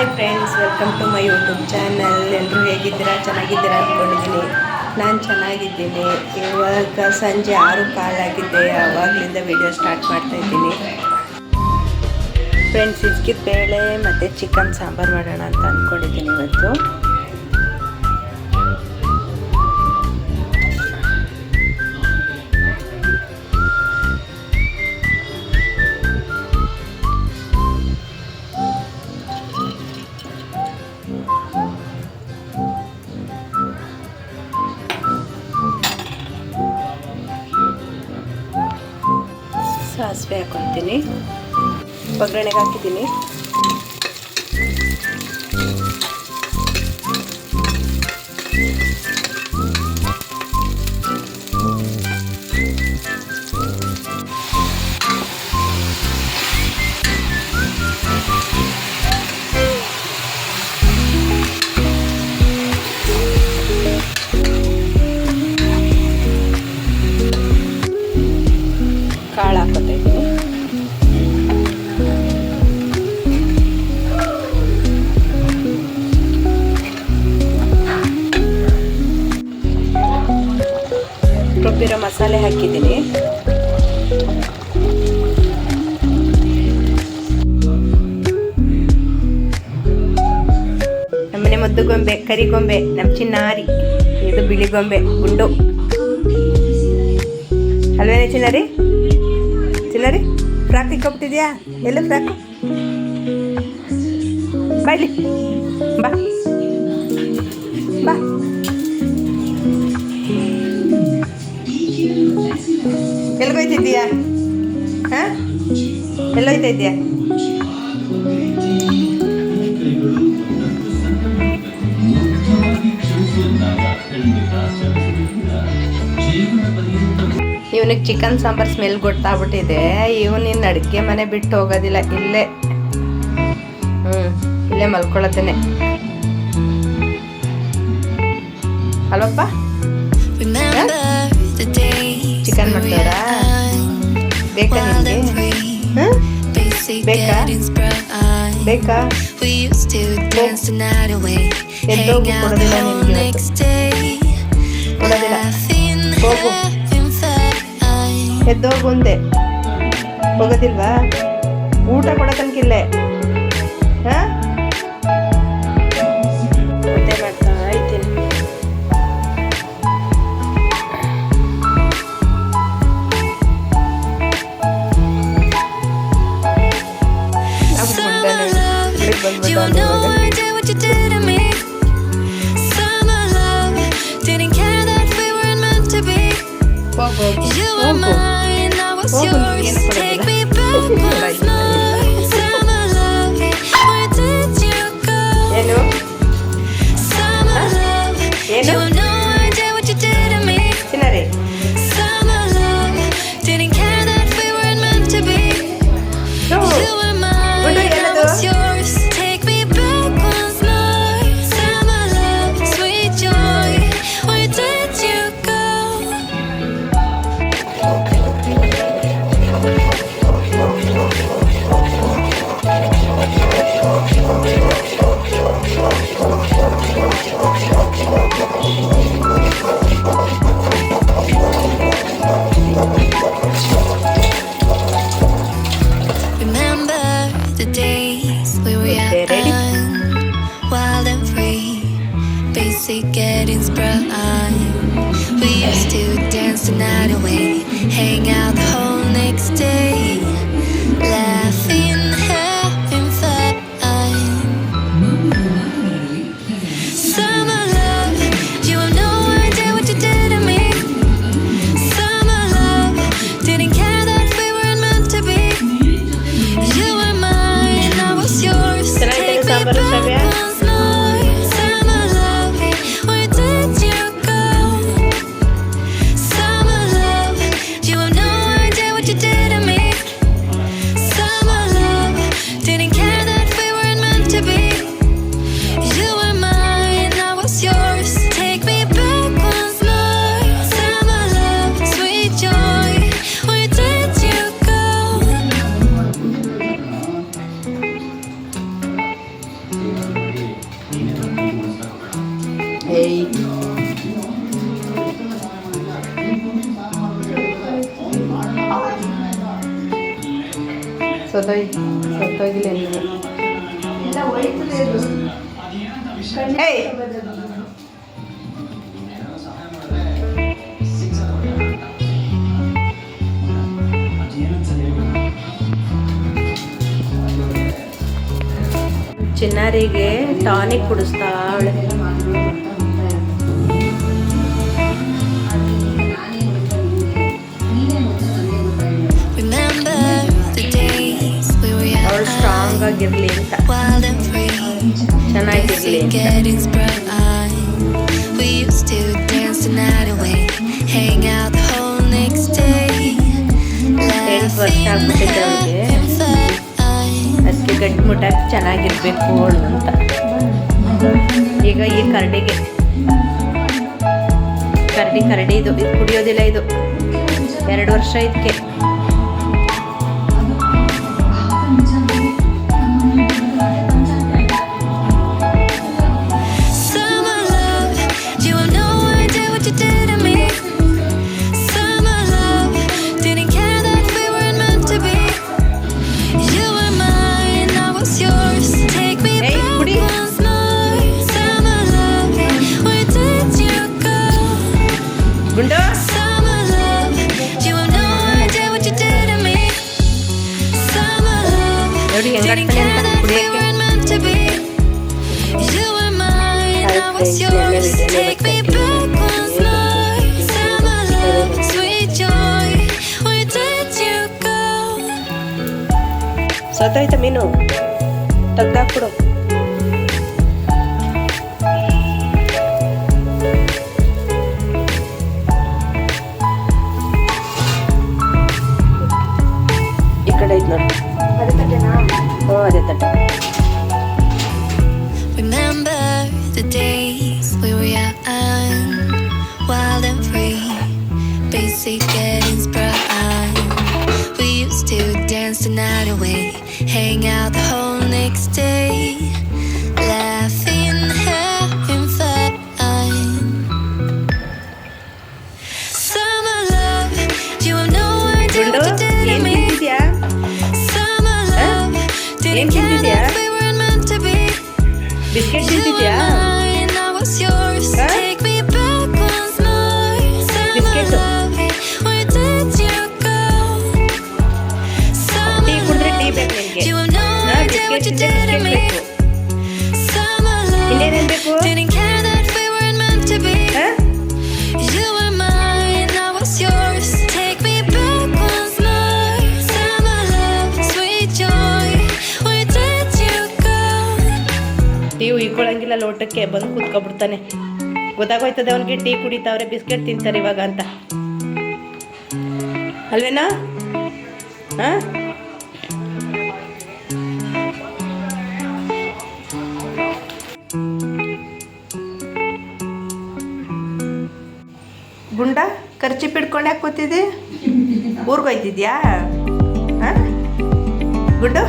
Hi friends, welcome to my YouTube channel. ಎಲ್ಲರೂ ಹೇಗಿದ್ದೀರಾ? ಚೆನ್ನಾಗಿದ್ದೀರಾ ಅಂದ್ಕೊಂಡಿದ್ದೀನಿ. ನಾನು ಚೆನ್ನಾಗಿದ್ದೀನಿ. ಇವಾಗ ಸಂಜೆ 6:15 ಆಗಿದೆ. ಆವಾಗಲಿಂದ ವಿಡಿಯೋ ಸ್ಟಾರ್ಟ್ ಮಾಡ್ತಾಯಿದ್ದೀನಿ. ಫ್ರೆಂಡ್ಸ್, ಇಸ್ಕಿದ ಬೇಳೆ ಮತ್ತು ಚಿಕನ್ ಸಾಂಬಾರು ಮಾಡೋಣ ಅಂತ ಅಂದ್ಕೊಂಡಿದ್ದೀನಿ ಇವತ್ತು. ಸಾಸಿವೆ ಹಾಕ್ಕೊತೀನಿ, ಒಗ್ಗರಣೆಗೆ ಹಾಕಿದ್ದೀನಿ. ಕಾಳು ಹಾಕೋತಾ ಇದ್ದೀನಿ. ರುಬ್ಬಿರೋ ಮಸಾಲೆ ಹಾಕಿದ್ದೀನಿ. ನಮ್ಮನೆ ಮುದ್ದು ಗೊಂಬೆ, ಕರಿಗೊಂಬೆ, ನಮ್ಮ ಚಿನ್ನಾರಿ. ಇದು ಬಿಳಿ ಗೊಂಬೆ, ಗುಂಡು ಅಲ್ವೇನೆ ಚಿನ್ನಾರಿ? ಚಿನ್ನಾರಿ, ಫ್ರಾಕ್ ಇಕ್ಕೊಬಿಟ್ಟಿದ್ಯಾ? ಎಲ್ಲ ಫ್ರಾಕು? ಬಾಯ್ಲಿ, ಬಾ ಬಾ. ಎಲ್ಗೋಯ್ತಿದ್ದೀಯಾ? ಹಾಂ, ಎಲ್ಲೋಯ್ತಾ ಇದ್ದೀಯಾ? ಇವನಿಗೆ ಚಿಕನ್ ಸಾಂಬಾರು ಸ್ಮೆಲ್ ಗೊತ್ತಾಗ್ಬಿಟ್ಟಿದೆ. ಇವನಿನ್ನು ಅಡುಗೆ ಮನೆ ಬಿಟ್ಟು ಹೋಗೋದಿಲ್ಲ. ಇಲ್ಲೇ ಇಲ್ಲೇ ಮಲ್ಕೊಳ್ಳತ್ತೇನೆ ಅಲ್ವಪ್ಪ? ಚಿಕನ್ ಮಾಡ್ತಾರಾ? ಬೇಕಾ ನಿಮಗೆ? ಬೇಕಾ ಬೇಕಾ? ಎದ್ದೋಗು, ಕೊಡೋದಿಲ್ಲ ನಿಮಗೆ, ಕೊಡೋದಿಲ್ಲ. ಹೋಗು, ಎದ್ದೋಗು ಒಂದೇ. ಹೋಗೋದಿಲ್ವಾ? ಊಟ ಕೊಡೋ ತನಕಿಲ್ಲೇ. ಹಾಂ, ಮುದ್ದೆ ಮಾಡ್ತಾ ಇದ್ದೀನಿ. Getting sprung. We used to dance the night away, hang out the whole next day, laughing, having fun. Summer love, you have no idea what you did to me. Summer love, didn't care that we weren't meant to be. You were mine, I was yours. Take me back once more. ಸೊತ್ತೋಗಿಲ್ಲ ಇನ್ನು. ಏಯ್ ಚಿನ್ನಾರಿಗೆ tonic ಕುಡಿಸ್ತಾವಳೆ. ಅವಳು strong ಆಗಿರ್ಲಿ ಅಂತ, ಚೆನ್ನಾಗಿರ್ಲಿ ಅಂತ. 8 ವರ್ಷ ಆಗ್ಬಿಟ್ಟಿದೆ ಅವಳಿಗೆ, ಅದಕ್ಕೆ ಗಟ್ಟಿಮುಟ್ಟಾಗಿ ಚೆನ್ನಾಗಿರ್ಬೇಕು ಅವಳು ಅಂತ. ಈಗ ಈ ಕರಡಿಗೆ ಕರಡಿ ಇದು ಕುಡಿಯೋದಿಲ್ಲ, ಇದು 2 ವರ್ಷ ಇದಕ್ಕೆ. ಗುಂಡು ನೋಡಿ ಹೆಂಗಾಡ್ತಾನೆ ಅಂತ ಕುಡಿಯೋಕ್ಕೆ. ಸತ್ತೋಯ್ತ ಮೀನು, ತೆಗ್ದಾಕ್ಬಿಡು. ಈ ಕಡೆ ಐತೆ ನೋಡಿ, ಅದೇ ತಟ್ಟೆ. Remember the days we were young, wild and free, basic gettings bright. We used to dance the night away, hang out the whole next day, laughing, having fun. Summer love, you have no idea what you did to me. Summer love, didn't care that we weren't meant to be. Biscuit ತಿಂತಿದ್ಯಾ? Biscuit tea ಕುಡಿದ್ರೆ tea ಬೇಕು ನಿನಗೆ. Biscuit ತಿಂದ್ರೆ biscuit ಬೇಕು. ಇನ್ನೇನೇನು ಬೇಕು? Tea ಉಯ್ಕೊಳ್ಳಂಗಿಲ್ಲ ಲೋಟಕ್ಕೆ, ಬಂದು ಕೂತ್ಕೊಬಿಡ್ತಾನೆ. ಗೊತ್ತಾಗೋಯ್ತದೆ ಅವನಿಗೆ tea ಕುಡಿತಾವ್ರೆ, biscuit ತಿಂತಾರೆ ಇವಾಗ ಅಂತ, ಅಲ್ವೇನಾ? ಹಾಂ, ಗುಂಡ ಖರ್ಚಿಪ್ ಹಿಡ್ಕೊಂಡು ಯಾಕೆ ಕೂತಿದ್ದೆ? ಊರ್ಗೋಯ್ತಿದ್ಯಾ? ಹಾಂ ಗುಂಡು,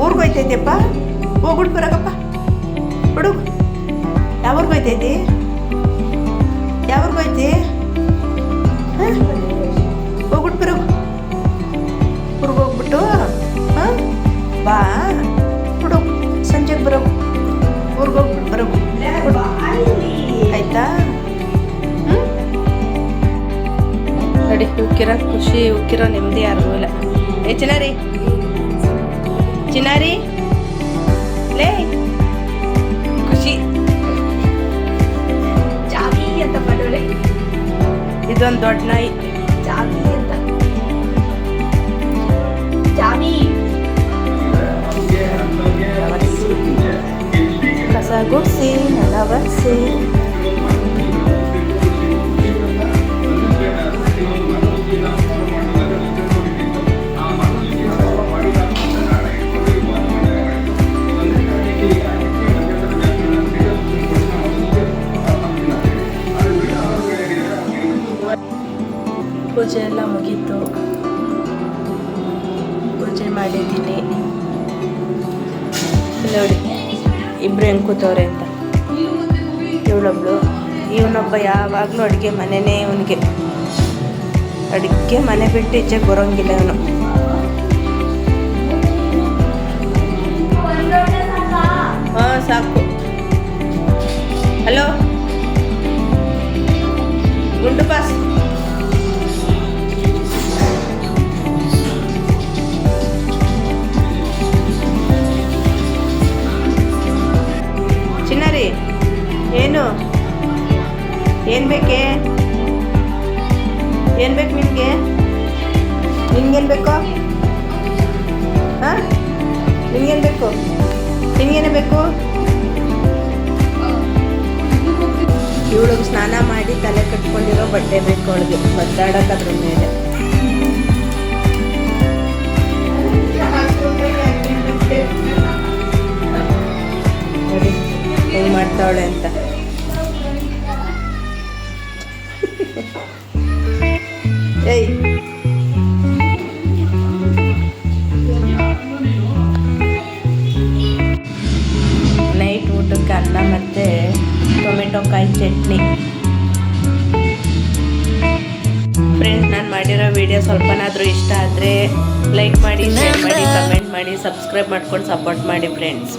ಊರ್ಗೋಯ್ತೈತೆಪ್ಪ, ಹೋಗ್ಬಿಟ್ಟು ಬರೋಕಪ್ಪ ಹುಡುಗ. ಯಾವ್ರಿಗೋಯ್ತೈತಿ? ಯಾವ್ರಿಗೋಯ್ತಿ? ಹಾಂ, ಹೋಗ್ಬಿಟ್ಟು ಬರೋ, ಊರಿಗೆ ಹೋಗ್ಬಿಟ್ಟು ಹಾಂ ಬಾ ಹುಡುಗ, ಸಂಜೆಗೆ ಬರೋ, ಊರಿಗೆ ಹೋಗ್ಬಿಟ್ಟು ಬರೋ ಆಯ್ತಾ? ಹ್ಞೂ ನೋಡಿ, ಉಕ್ಕಿರೋ ಖುಷಿ, ಉಕ್ಕಿರೋ ನೆಮ್ಮದಿ ಯಾರಿಗೂ ಇಲ್ಲ. ಚಿನ್ನಾರಿ, ಚಿನ್ನಾರಿ ಲೇ, ಖುಷಿ ಜಾಗಿ ಅಂತ ಮಾಡೋಳೆ. ಇದೊಂದು ದೊಡ್ಡ ನಾಯಿ ಜಾಗಿ ಅಂತ, ಜಾಗಿ ಕಸ ಗುಡಿಸಿ ನೆಲ ಒರೆಸಿ. ಪೂಜೆ ಎಲ್ಲ ಮುಗೀತು, ಪೂಜೆ ಮಾಡಿದ್ದೀನಿ ನೋಡಿ. ಇಬ್ರು ಹೆಂಗೆ ಕೂತವ್ರೆ ಅಂತ. ಇವಳೊಬ್ಳು, ಇವನೊಬ್ಬ ಯಾವಾಗಲೂ ಅಡುಗೆ ಮನೆಯೇ ಇವನಿಗೆ. ಅಡುಗೆ ಮನೆ ಬಿಟ್ಟು ಈಚೆಗೆ ಬರೋಂಗಿಲ್ಲ ಇವನು. ಗುಂಡು ಪಾಸ್. ಚಿನ್ನರಿ ಏನು ಬೇಕೆ? ಏನು ಬೇಕು ನಿನಗೆ? ನಿನ್ಗೇನು ಬೇಕು? ಹಾಂ, ನಿನ್ಗೇನು ಬೇಕು? ನಿನ್ಗೇನೇ ಬೇಕು? ಇವಳಿಗೆ ಸ್ನಾನ ಮಾಡಿ ತಲೆ ಕಟ್ಕೊಂಡಿರೋ ಬಟ್ಟೆ ಬೇಕು ಅವಳಿಗೆ, ಒದ್ದಾಡೋಕ್ಕದ್ರ ಮೇಲೆ. ನೋಡಿ ಹೆಂಗೆ ಮಾಡ್ತಾವಳೆ ಅಂತ. ಏಯ್, ನೈಟ್ ಊಟಕ್ಕೆ ಅನ್ನ ಮತ್ತು ಟೊಮೆಟೊ ಕಾಯಿ ಚಟ್ನಿ. ಫ್ರೆಂಡ್ಸ್, ನಾನು ಮಾಡಿರೋ ವಿಡಿಯೋ ಸ್ವಲ್ಪನಾದರೂ ಇಷ್ಟ ಆದರೆ ಲೈಕ್ ಮಾಡಿ, ಶೇರ್ ಮಾಡಿ, ಕಮೆಂಟ್ ಮಾಡಿ, ಸಬ್ಸ್ಕ್ರೈಬ್ ಮಾಡ್ಕೊಂಡು ಸಪೋರ್ಟ್ ಮಾಡಿ ಫ್ರೆಂಡ್ಸ್.